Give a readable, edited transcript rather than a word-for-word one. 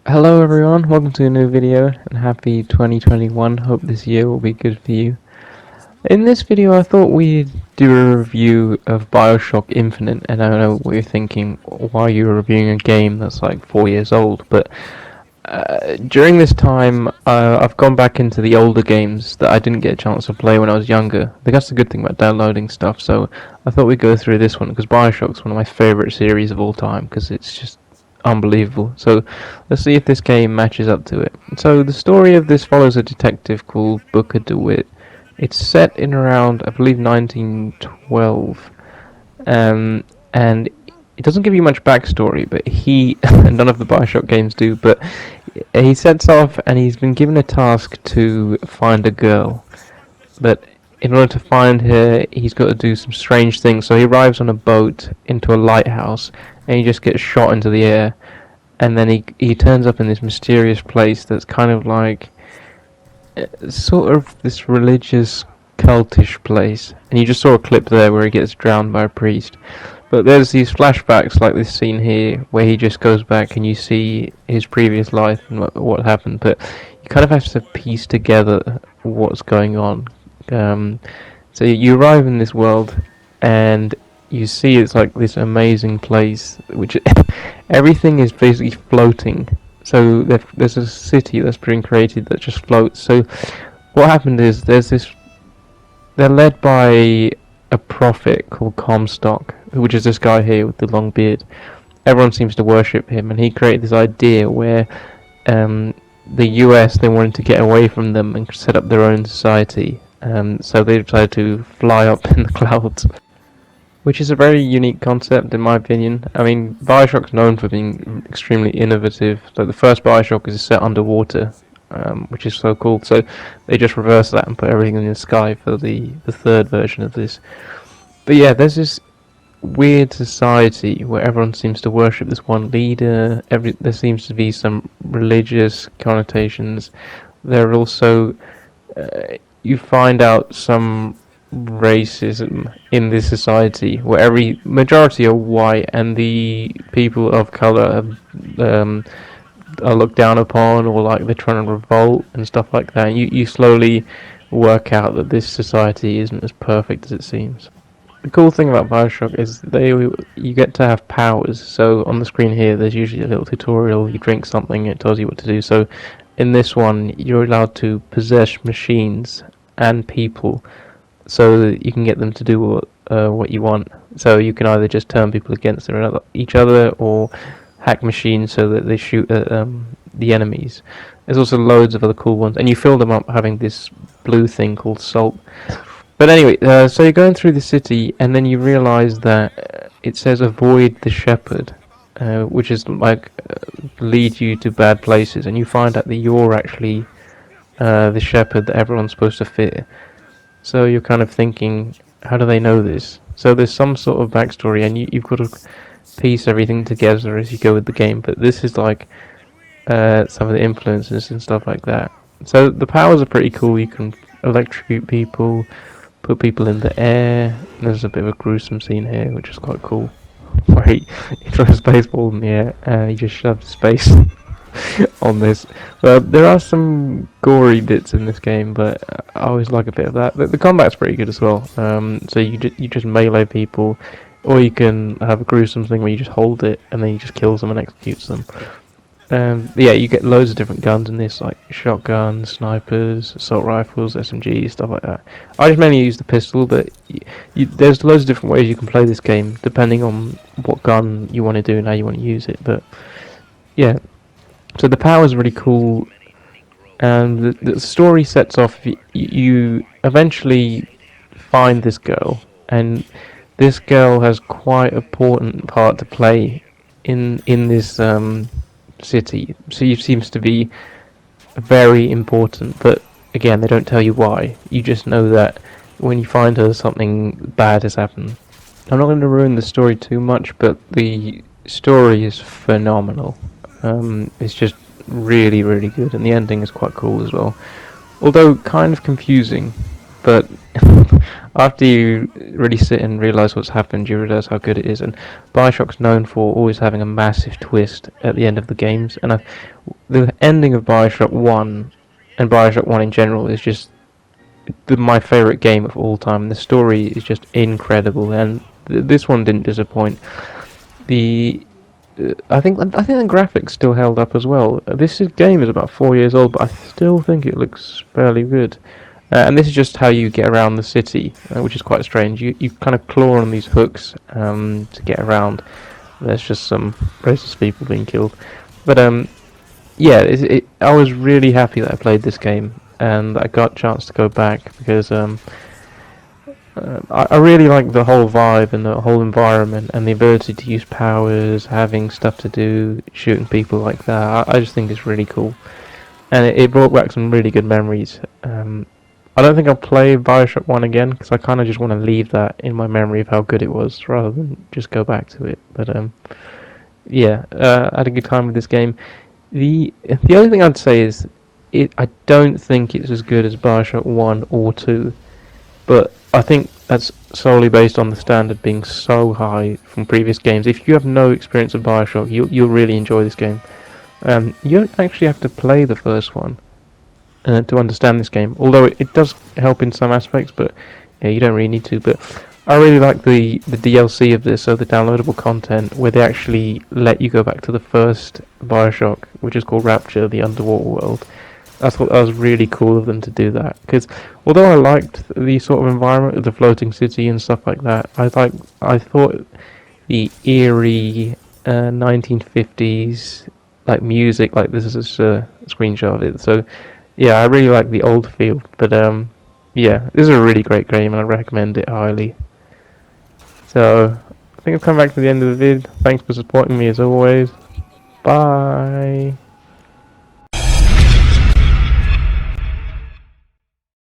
Hello everyone, welcome to a new video and happy 2021. Hope this year will be good for you. In this video I thought we'd do a review of Bioshock Infinite, and I know what you're thinking, why you're reviewing a game that's like 4 years old, but during this time I've gone back into the older games that I didn't get a chance to play when I was younger. I think that's the good thing about downloading stuff, so I thought we'd go through this one because Bioshock's one of my favourite series of all time because it's just unbelievable. So let's see if this game matches up to it. So the story of this follows a detective called Booker DeWitt. It's set in around, I believe, 1912, and it doesn't give you much backstory, but none of the Bioshock games do, but he sets off and he's been given a task to find a girl. But in order to find her, he's got to do some strange things. So he arrives on a boat into a lighthouse, and he just gets shot into the air. And then he turns up in this mysterious place that's kind of like sort of this religious cultish place. And you just saw a clip there where he gets drowned by a priest. But there's these flashbacks like this scene here where he just goes back and you see his previous life and what happened. But you kind of have to piece together what's going on. So you arrive in this world and you see it's like this amazing place which everything is basically floating. So there's a city that's being created that just floats. So what happened is they're led by a prophet called Comstock, which is this guy here with the long beard. Everyone seems to worship him, and he created this idea where the US, they wanted to get away from them and set up their own society. So they decided to fly up in the clouds, which is a very unique concept in my opinion. I mean, Bioshock's known for being extremely innovative. So the first Bioshock is set underwater, which is so cool. So they just reversed that and put everything in the sky for the third version of this. But yeah, there's this weird society where everyone seems to worship this one leader. There seems to be some religious connotations. There are also you find out some racism in this society where every majority are white and the people of color are looked down upon, or like they're trying to revolt and stuff like that. And you slowly work out that this society isn't as perfect as it seems. The cool thing about Bioshock is you get to have powers. So on the screen here there's usually a little tutorial, you drink something, it tells you what to do. So in this one you're allowed to possess machines and people so that you can get them to do what you want. So you can either just turn people against each other or hack machines so that they shoot at the enemies. There's also loads of other cool ones, and you fill them up having this blue thing called salt. But anyway, so you're going through the city, and then you realise that it says avoid the shepherd, which is like lead you to bad places, and you find out that you're actually the shepherd that everyone's supposed to fear. So you're kind of thinking, how do they know this? So there's some sort of backstory, and you've got to piece everything together as you go with the game. But this is like some of the influences and stuff like that. So the powers are pretty cool. You can electrocute people, put people in the air. There's a bit of a gruesome scene here, which is quite cool, where he throws a baseball in the air and he just shoves space on this. There are some gory bits in this game, but I always like a bit of that. The combat's pretty good as well. So you just melee people, or you can have a gruesome thing where you just hold it and then you just kills them and executes them. Yeah, you get loads of different guns in this, like shotguns, snipers, assault rifles, SMGs, stuff like that. I just mainly use the pistol, but there's loads of different ways you can play this game, depending on what gun you want to do and how you want to use it. But yeah, so the power is really cool, and the story sets off. You eventually find this girl, and this girl has quite an important part to play in this city. She seems to be very important, but again, they don't tell you why. You just know that when you find her, something bad has happened. I'm not going to ruin the story too much, but the story is phenomenal. It's just really, really good, and the ending is quite cool as well. Although kind of confusing, but after you really sit and realise what's happened, you realise how good it is. And Bioshock's known for always having a massive twist at the end of the games. And the ending of Bioshock 1 and Bioshock 1 in general is just my favourite game of all time. The story is just incredible, and this one didn't disappoint. The I think the graphics still held up as well. Game is about 4 years old, but I still think it looks fairly good. And this is just how you get around the city, which is quite strange. You kind of claw on these hooks to get around. There's just some racist people being killed, but yeah, I was really happy that I played this game and I got a chance to go back because I really like the whole vibe and the whole environment and the ability to use powers, having stuff to do, shooting people like that. I just think it's really cool, and it brought back some really good memories. I don't think I'll play Bioshock 1 again because I kind of just want to leave that in my memory of how good it was rather than just go back to it. But yeah, I had a good time with this game. The only thing I'd say is I don't think it's as good as Bioshock 1 or 2, but I think that's solely based on the standard being so high from previous games. If you have no experience of Bioshock, you'll really enjoy this game. You don't actually have to play the first one to understand this game, although it does help in some aspects, but yeah, you don't really need to. But I really like the DLC of this, so the downloadable content, where they actually let you go back to the first Bioshock, which is called Rapture, the underwater world. I thought that was really cool of them to do that, because although I liked the sort of environment of the floating city and stuff like that, I thought the eerie 1950s like music, like this is a screenshot of it. So yeah, I really like the old feel, but yeah, this is a really great game and I recommend it highly. So I think I've come back to the end of the vid. Thanks for supporting me as always. Bye.